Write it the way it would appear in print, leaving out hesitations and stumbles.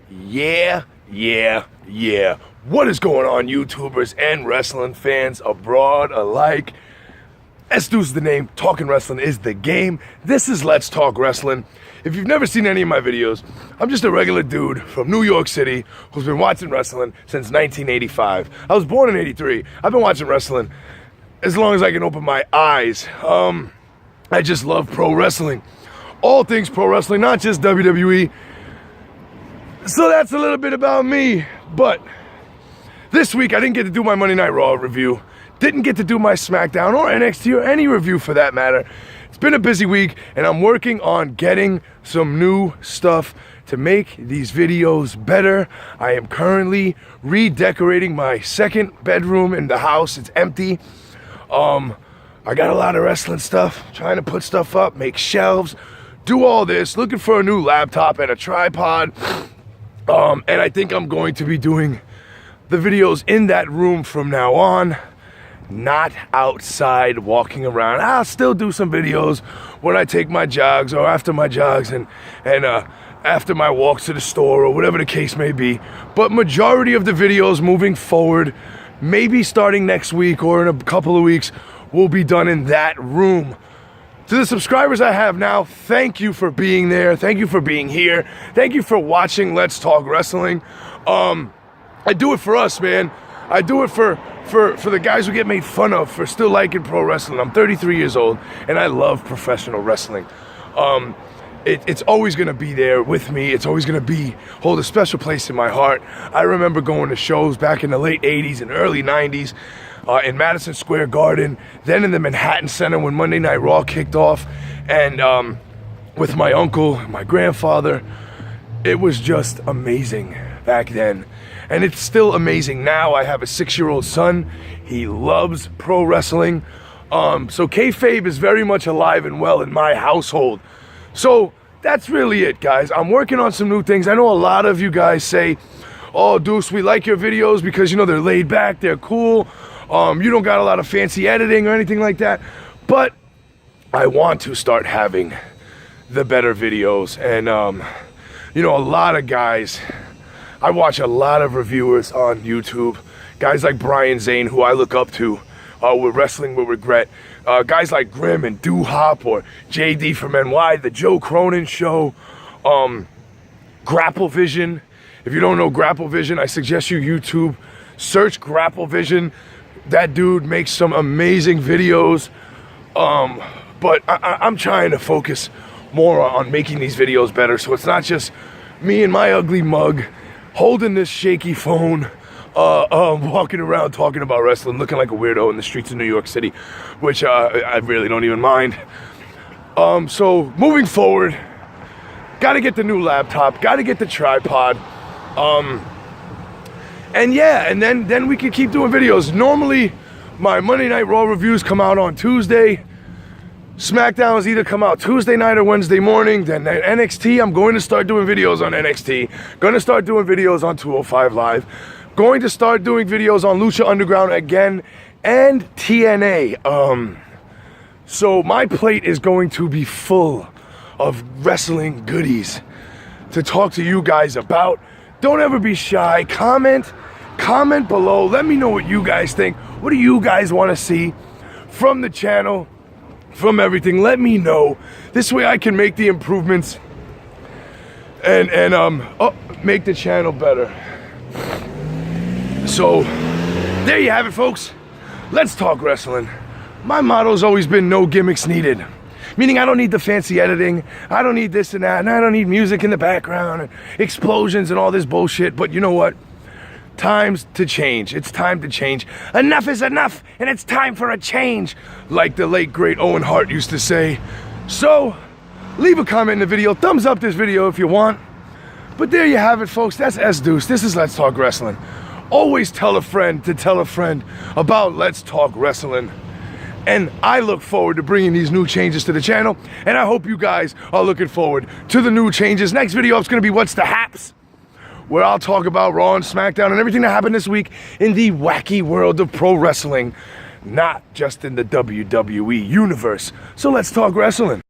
Yeah. What is going on, YouTubers and wrestling fans abroad alike? S-Deuce is the name, Talking Wrestling is the game. This is Let's Talk Wrestling. If you've never seen any of my videos, I'm just a regular dude from New York City who's been watching wrestling since 1985. I was born in 83. I've been watching wrestling as long as I can open my eyes. I just love pro wrestling. All things pro wrestling, not just WWE. So that's a little bit about me. But this week I didn't get to do my Monday Night Raw review. Didn't get to do my SmackDown or NXT or any review for that matter. It's been a busy week and I'm working on getting some new stuff to make these videos better. I am currently redecorating my second bedroom in the house. It's empty. I got a lot of wrestling stuff, trying to put stuff up, make shelves, do all this, looking for a new laptop and a tripod. And I think I'm going to be doing the videos in that room from now on, not outside walking around. I'll still do some videos when I take my jogs or after my jogs and after my walks to the store or whatever the case may be. But majority of the videos moving forward, maybe starting next week or in a couple of weeks, will be done in that room. To the subscribers I have now, thank you for being there. Thank you for being here. Thank you for watching Let's Talk Wrestling. I do it for us, man. I do it for the guys who get made fun of for still liking pro wrestling. I'm 33 years old and I love professional wrestling. It's always gonna be there with me. It's always gonna hold a special place in my heart. I remember going to shows back in the late 80s and early 90s in Madison Square Garden, then in the Manhattan Center when Monday Night Raw kicked off, and with my uncle, my grandfather. It was just amazing back then. And it's still amazing now. I have a 6-year-old son. He loves pro wrestling. So kayfabe is very much alive and well in my household. So that's really it, guys. I'm working on some new things. I know a lot of you guys say, oh, Deuce, we like your videos because, you know, they're laid back, they're cool. You don't got a lot of fancy editing or anything like that. But I want to start having the better videos. And, you know, a lot of guys, I watch a lot of reviewers on YouTube. Guys like Brian Zane, who I look up to with Wrestling with Regret. Guys like Grim and Doo-Hop or JD from NY, The Joe Cronin Show. Grapple Vision. If you don't know Grapple Vision, I suggest you YouTube search Grapple Vision. That dude makes some amazing videos. But I'm trying to focus more on making these videos better, so it's not just me and my ugly mug holding this shaky phone, walking around talking about wrestling, looking like a weirdo in the streets of New York City, which I really don't even mind. So moving forward, gotta get the new laptop, gotta get the tripod, and yeah, and then we can keep doing videos. Normally, my Monday Night Raw reviews come out on Tuesday. SmackDowns either come out Tuesday night or Wednesday morning. Then NXT, I'm going to start doing videos on NXT. Going to start doing videos on 205 Live. Going to start doing videos on Lucha Underground again and TNA. So my plate is going to be full of wrestling goodies to talk to you guys about. Don't ever be shy. Comment below. Let me know what you guys think. What do you guys want to see from the channel? From everything, let me know. This way I can make the improvements and make the channel better. So there you have it, folks. Let's talk wrestling. My motto's always been no gimmicks needed. Meaning I don't need the fancy editing, I don't need this and that, and I don't need music in the background and explosions and all this bullshit. But you know what? Times to change. It's time to change. Enough is enough, and it's time for a change, like the late great Owen Hart used to say. So leave a comment in the video, thumbs up this video if you want. But there you have it, folks. That's S-Deuce. This is Let's Talk Wrestling. Always tell a friend to tell a friend about Let's Talk Wrestling. And I look forward to bringing these new changes to the channel, and I hope you guys are looking forward to the new changes. Next video is going to be What's the Haps, where I'll talk about Raw and SmackDown and everything that happened this week in the wacky world of pro wrestling, not just in the WWE universe. So let's talk wrestling.